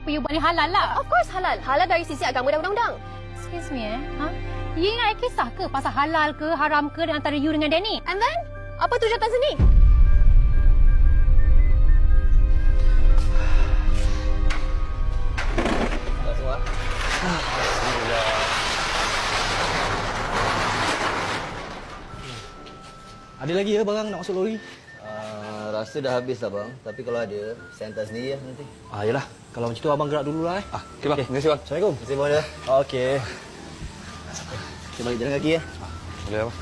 apa you buat ni halal lah. Of course halal. Halal dari sisi agama dan undang-undang. Excuse me You ingat kisah ke pasal halal ke haram ke antara you dengan Danny? And then, apa tujuan sini? Semua. Alhamdulillah. Ada lagi ya barang nak masuk lori? Rasa dah habis lah bang. Tapi kalau ada, saya hantar sendiri lah nanti. Yalah. Kalau macam tu abang gerak dulu lah Okey bang. Terima kasih bang. Assalamualaikum. Terima kasih bang dah. Okey. Kita balik jalan kaki ya. Boleh abang.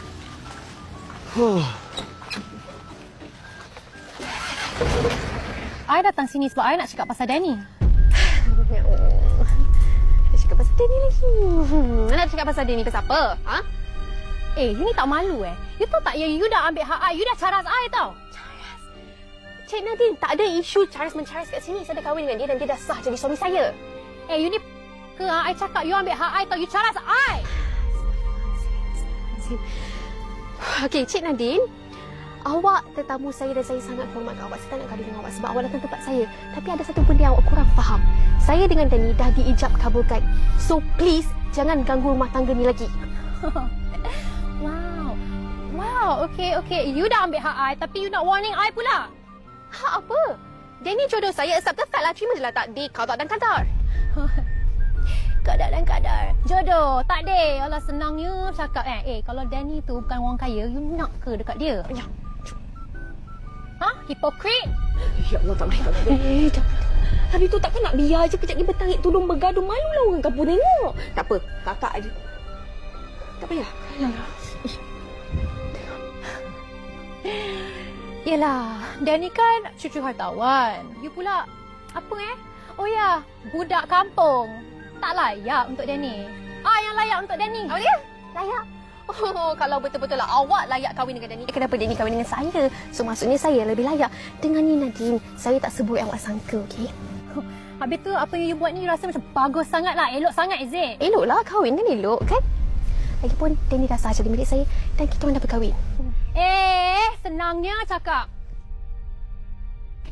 I datang sini sebab I nak cakap pasal Danny. Nak cakap pasal Danny lagi. Nak cakap pasal Danny pasal apa? Ha? You ni tak malu You tahu tak you dah ambil hak I, you dah caras I tau. Caras? Cik Nadine, tak ada isu caras-mencaras kat sini. Saya dah kahwin dengan dia dan dia dah sah jadi suami saya. You ni ke I cakap you ambil hak I tau, you caras I. Okey, Cik Nadine. Awak tetamu saya dan saya sangat hormatkan awak. Saya tak nak gaduh dengan awak sebab awak datang tempat saya. Tapi ada satu benda yang awak kurang faham. Saya dengan Danny dah diijab kabulkan. So please, jangan ganggu rumah tangga ni lagi. Wow, okay. You dah ambil hak I tapi you nak warning I pula. Hak apa? Danny jodoh saya, accept the fact lah. Terima je lah takdir, qada dan qadar. Qada dan qadar. Jodoh, tak deh. Allah senangnya cakap kalau Danny tu bukan orang kaya, you nak ke dekat dia? Ya. Hipokrit? Ya Allah, tak boleh. Hari tu takkan nak biar je kejap dia bertarik tudung bergaduh. Malulah orang kampung tengok. Tak apa, kakak aja. Tak payah. Yelah, Danny kan cucu hartawan. You pula, apa Oh ya, budak kampung. Tak layak untuk Danny. Yang layak untuk Danny. Apa dia? Layak? Oh, kalau betul-betul lah awak layak kahwin dengan Danny. Kenapa Danny kahwin dengan saya? So, maksudnya saya lebih layak. Dengan ni Nadine, saya tak sebut yang awak sangka, okey? Habis tu, apa yang you buat ni rasa macam bagus sangat lah. Elok sangat, is it? Elok lah, kahwin kan elok, kan? Lagipun, Danny dah sah jadi milik saya dan kita orang dah berkahwin. Senangnya cakap.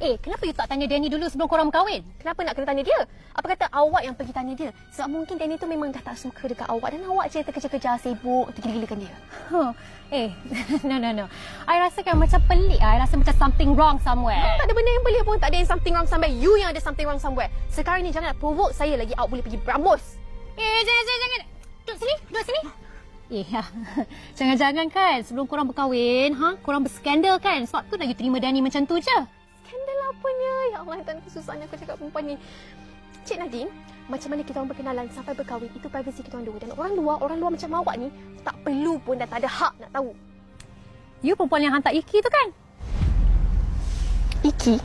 Kenapa you tak tanya Danny dulu sebelum korang berkahwin? Kenapa nak kena tanya dia? Apa kata awak yang pergi tanya dia? Sebab mungkin Danny tu memang dah tak suka dekat awak dan awak je terkejar-kejar sibuk tergila-gilakan dia. No. I rasakan macam pelik. I rasa macam something wrong somewhere. Tak ada benda yang pelik pun. Tak ada yang something wrong somewhere. You yang ada something wrong somewhere. Sekarang ni jangan nak provoke saya lagi. Awak boleh pergi berambus. Jangan. Duduk sini. Jangan-jangan kan sebelum korang berkahwin, korang berskandal kan? Sebab tu lagi terima Danny macam tu je. Skandal apanya? Ya Allah, tak susahnya aku cakap perempuan ni. Cik Nadine, macam mana kita orang berkenalan sampai berkahwin, itu privasi kita orang dulu. Dan orang luar macam awak ni, tak perlu pun dan tak ada hak nak tahu. You perempuan yang hantar Iki tu kan? Iki?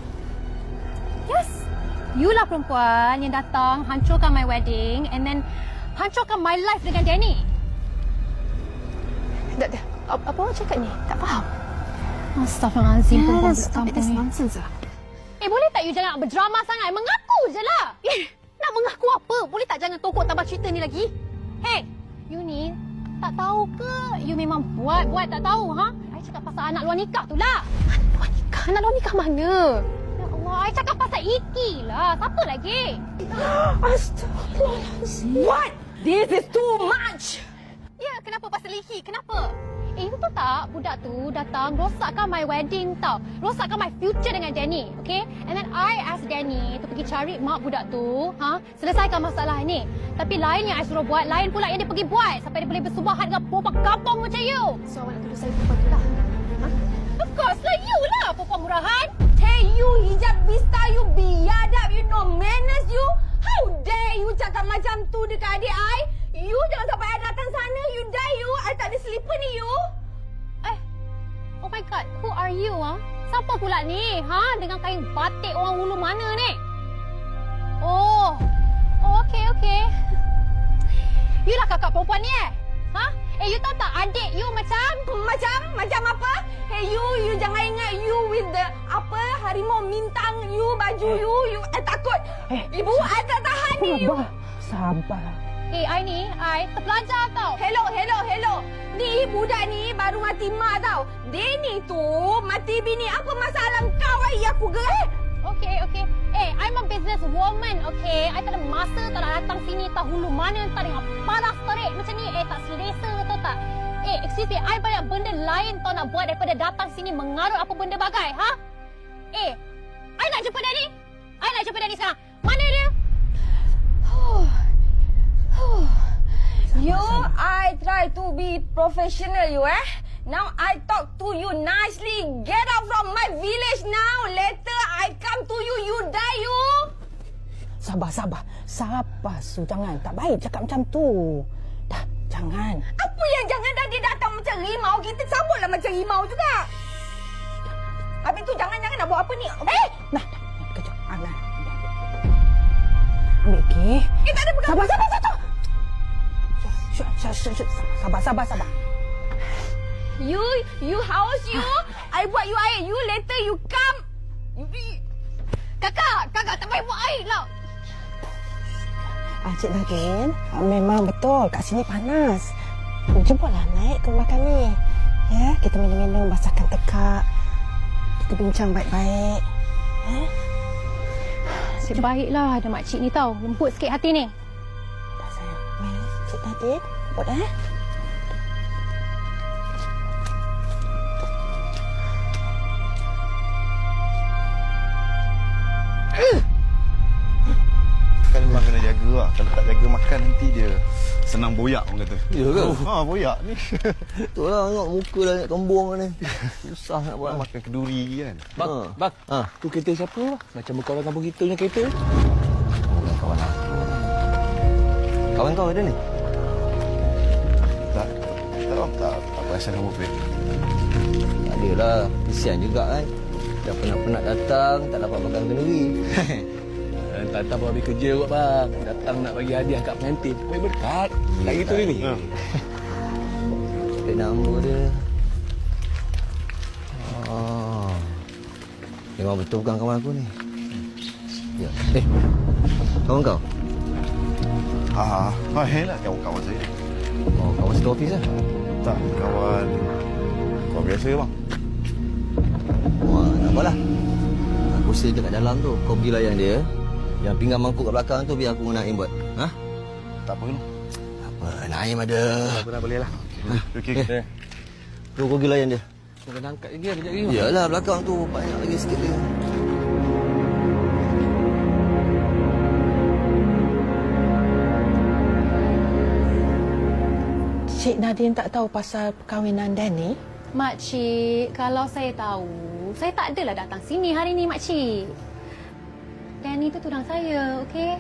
Yes. You lah perempuan yang datang hancurkan my wedding and then hancurkan my life dengan Danny. Apa awak cakap ni? Tak faham. Astaghfirullahaladzim, perempuan stop it, this nonsense lah. Boleh tak you jangan berdrama sangat? Mengaku je lah. Nak mengaku apa? Boleh tak jangan tokok tambah cerita ni lagi? You ni tak tahu ke? You memang buat tak tahu, I cakap pasal anak luar nikah tu lah. Anak luar nikah mana? Ya Allah, I cakap pasal Iki lah. Siapa lagi? Astaghfirullahaladzim. What? This is too much. Ya, kenapa pasal Iki? Kenapa? You tahu tak, budak tu datang rosakkan my wedding tau. Rosakkan my future dengan Danny, okay? And then I ask Danny tu pergi cari mak budak tu, selesaikan masalah ni. Tapi lain yang I suruh buat, lain pula yang dia pergi buat sampai dia boleh bersubahat dengan perempuan kampung macam you. So, awak nak tuduh saya perempuan tu lah? Of course lah, you lah perempuan murahan. Hey you hijab bista, you biadab, you no manners you. How dare you cakap macam tu dekat adik I? You jangan sampai I datang sana, you die you. I tak ada slipper ni you. Oh my god, who are you Siapa pula ni? Dengan kain batik orang Hulu mana ni? Oh, okay. You lah kakak perempuan ni you tahu tak adik you Macam apa? Hey you jangan ingat you with the harimau mintang you, baju you takut. Ibu I tak tahan ni you. Sabar. I terpelajar tau. Hello. Ni budak ni baru mati mak tau. Danny tu mati bini. Apa masalah kau aku gerak? Okay. I'm a business woman, okay? I masa tak nak datang sini, tak hulu mana tak dengan panas terik macam ni. Tak selesa tau tak? Excuse me, I banyak benda lain tau nak buat daripada datang sini mengarut apa benda bagai, ha? I nak jumpa Danny. I nak jumpa Danny sekarang. Mana dia? You, I try to be professional, you Now I talk to you nicely. Get out from my village now. Later I come to you, you die, you. Sabar. Su, jangan. Tak baik cakap macam tu. Dah, jangan. Apa yang jangan dah dia datang macam rimau. Kita sambutlah macam rimau juga. Habis tu jangan nak buat apa ni. Nah, kejap. Nah. Ambil, okey? Tak ada pegang. Sabar. Sabar. You house you. I buat you air. You later you come. Kakak tak payah buat air lah. Cik Nadine, memang betul kat sini panas. Jemputlah naik ke rumah kami. Ya, kita minum-minum, basahkan tekak. Kita bincang baik-baik. Nasib baiklah ada makcik ni tau. Lembut sikit hati ni. Dah sayang. Mari, Cik Nadine. Buat Kan memang kena jaga lah. Kalau tak jaga makan nanti dia senang boyak orang kata. Ya ke? Boyak ni. Betul lah, tengok muka dah nak kembung ni. Susah nak buat. Makan keduri kan. Bang. Tu kereta siapa? Macam berkawan kampung kita punya kereta. Kawan aku. Kawan kau ada ni? Tak perasan kamu Fred. Tak adalah. Kesian juga kan. Dah penat-penat datang, tak dapat makan kenduri. Tata baru habis kerja kot bang. Datang nak bagi hadiah kat pengantin. Baik berkat. Tak gitu ni. Cek nama dia. Memang betul bukan kawan aku ni. Ya. Kawan kau? Lah kawan saya. Oh, kawan satu ofis lah? Tak, kawan biasa bang. Wah, tak apalah. Aku stay dekat dalam tu. Kau pergi layan dia. Yang pinggan mangkuk kat belakang tu biar aku dengan Naim buat. Ha? Tak apa dulu. Tak apa, Naim ada. Aku dah boleh lah. Okey. Tu kau pergi layan dia. Kau kena angkat dia kejap lagi. Yalah, belakang tu banyak lagi sikit dia. Cik Nadine tak tahu pasal perkahwinan Danny? Makcik, kalau saya tahu, saya tak adalah datang sini hari ni, makcik. Danny tu tudang saya, okey?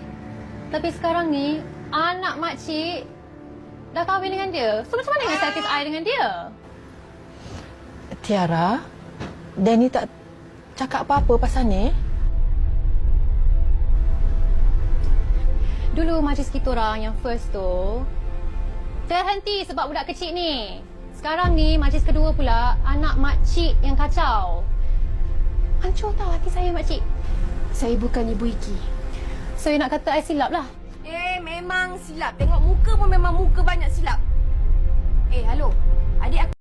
Tapi sekarang ni, anak makcik dah kahwin dengan dia. So, macam mana dengan status I dengan dia? Tiara, Danny tak cakap apa-apa pasal ni? Dulu majlis kita orang yang first tu, terhenti sebab budak kecil ni. Sekarang ni, majlis kedua pula, anak makcik yang kacau. Hancur tau hati saya, makcik. Saya bukan Ibu Iki. Saya nak kata I silap lah. Memang silap. Tengok muka pun memang muka banyak silap. Hello. Adik aku